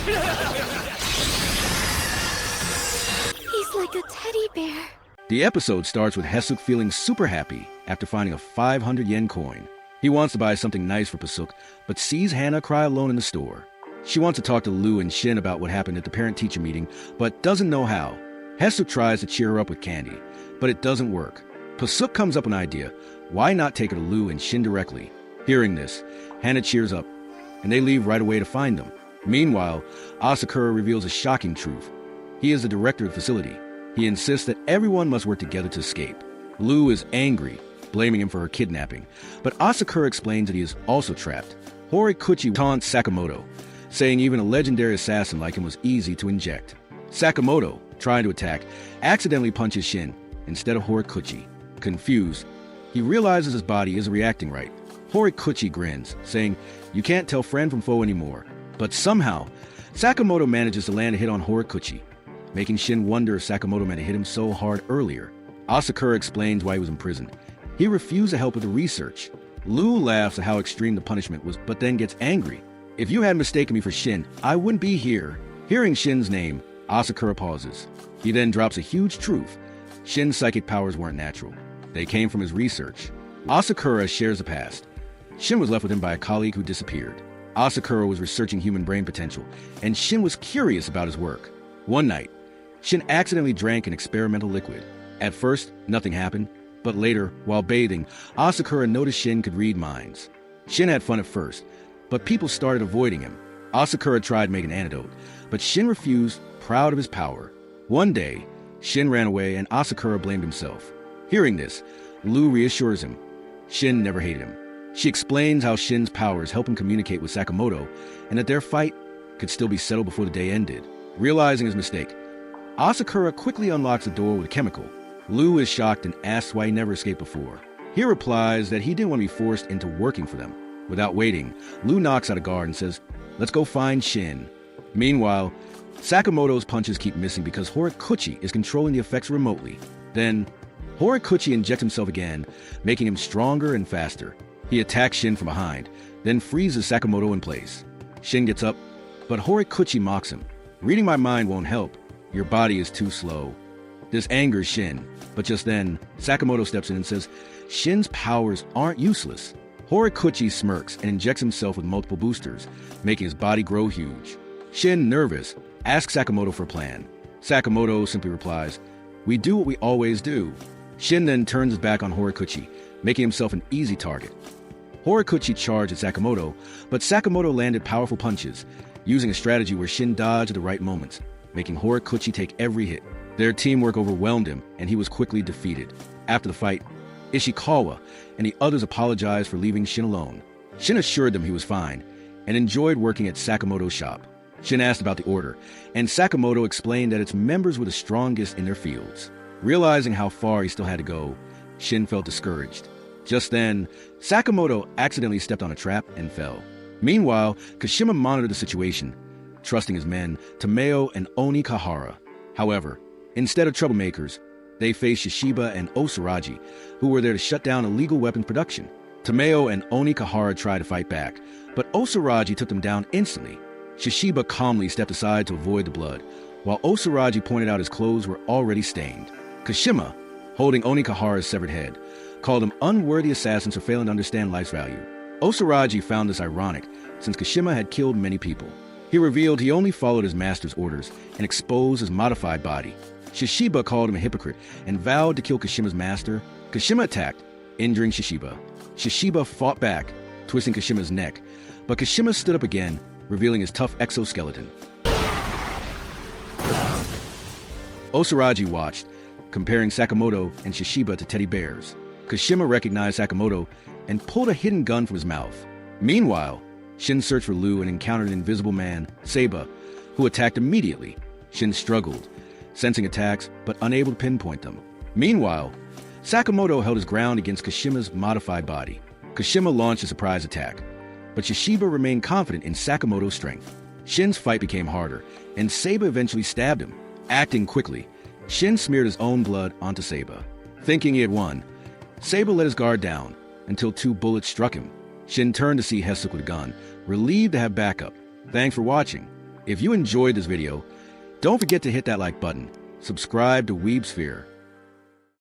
He's like a teddy bear. The episode starts with Haesuk feeling super happy after finding a 500 yen coin. He wants to buy something nice for Pasuk, but sees Hana cry alone in the store. She wants to talk to Lu and Shin about what happened at the parent-teacher meeting, but doesn't know how. Haesuk tries to cheer her up with candy, but it doesn't work. Pasuk comes up with an idea. Why not take her to Lu and Shin directly? Hearing this, Hana cheers up, and they leave right away to find them. Meanwhile, Asakura reveals a shocking truth. He is the director of the facility. He insists that everyone must work together to escape. Lu is angry, blaming him for her kidnapping, but Asakura explains that he is also trapped. Horikuchi taunts Sakamoto, saying even a legendary assassin like him was easy to inject. Sakamoto, trying to attack, accidentally punches Shin instead of Horikuchi. Confused, he realizes his body isn't reacting right. Horikuchi grins, saying, "You can't tell friend from foe anymore." But somehow, Sakamoto manages to land a hit on Horikuchi, making Shin wonder if Sakamoto meant to hit him so hard earlier. Asakura explains why he was in prison. He refused to help with the research. Lu laughs at how extreme the punishment was, but then gets angry. "If you had mistaken me for Shin, I wouldn't be here." Hearing Shin's name, Asakura pauses. He then drops a huge truth. Shin's psychic powers weren't natural. They came from his research. Asakura shares the past. Shin was left with him by a colleague who disappeared. Asakura was researching human brain potential, and Shin was curious about his work. One night, Shin accidentally drank an experimental liquid. At first, nothing happened, but later, while bathing, Asakura noticed Shin could read minds. Shin had fun at first, but people started avoiding him. Asakura tried to make an antidote, but Shin refused, proud of his power. One day, Shin ran away and Asakura blamed himself. Hearing this, Lu reassures him. Shin never hated him. She explains how Shin's powers help him communicate with Sakamoto and that their fight could still be settled before the day ended. Realizing his mistake, Asakura quickly unlocks the door with a chemical. Lu is shocked and asks why he never escaped before. He replies that he didn't want to be forced into working for them. Without waiting, Lu knocks out a guard and says, "Let's go find Shin." Meanwhile, Sakamoto's punches keep missing because Horikuchi is controlling the effects remotely. Then, Horikuchi injects himself again, making him stronger and faster. He attacks Shin from behind, then freezes Sakamoto in place. Shin gets up, but Horikuchi mocks him. "Reading my mind won't help. Your body is too slow." This angers Shin, but just then, Sakamoto steps in and says, Shin's powers aren't useless. Horikuchi smirks and injects himself with multiple boosters, making his body grow huge. Shin, nervous, asks Sakamoto for a plan. Sakamoto simply replies, "We do what we always do." Shin then turns his back on Horikuchi, making himself an easy target. Horikuchi charged at Sakamoto, but Sakamoto landed powerful punches, using a strategy where Shin dodged at the right moments, making Horikuchi take every hit. Their teamwork overwhelmed him, and he was quickly defeated. After the fight, Ishikawa and the others apologized for leaving Shin alone. Shin assured them he was fine, and enjoyed working at Sakamoto's shop. Shin asked about the order, and Sakamoto explained that its members were the strongest in their fields. Realizing how far he still had to go, Shin felt discouraged. Just then, Sakamoto accidentally stepped on a trap and fell. Meanwhile, Kashima monitored the situation, trusting his men, Tameo and Oni Kahara. However, instead of troublemakers, they faced Shishiba and Osaraji, who were there to shut down illegal weapons production. Tameo and Oni Kahara tried to fight back, but Osaraji took them down instantly. Shishiba calmly stepped aside to avoid the blood, while Osaraji pointed out his clothes were already stained. Kashima, holding Oni Kahara's severed head, called them unworthy assassins for failing to understand life's value. Osaraji found this ironic, since Kashima had killed many people. He revealed he only followed his master's orders and exposed his modified body. Shishiba called him a hypocrite and vowed to kill Kashima's master. Kashima attacked, injuring Shishiba. Shishiba fought back, twisting Kashima's neck, but Kashima stood up again, revealing his tough exoskeleton. Osaraji watched, comparing Sakamoto and Shishiba to teddy bears. Kashima recognized Sakamoto and pulled a hidden gun from his mouth. Meanwhile, Shin searched for Lu and encountered an invisible man, Seiba, who attacked immediately. Shin struggled, sensing attacks but unable to pinpoint them. Meanwhile, Sakamoto held his ground against Kashima's modified body. Kashima launched a surprise attack, but Shishiba remained confident in Sakamoto's strength. Shin's fight became harder, and Seiba eventually stabbed him. Acting quickly, Shin smeared his own blood onto Seiba. Thinking he had won, Seiba let his guard down until 2 bullets struck him. Shin turned to see Haesuk with a gun, relieved to have backup. Thanks for watching. If you enjoyed this video, don't forget to hit that like button, subscribe to WeebSphere,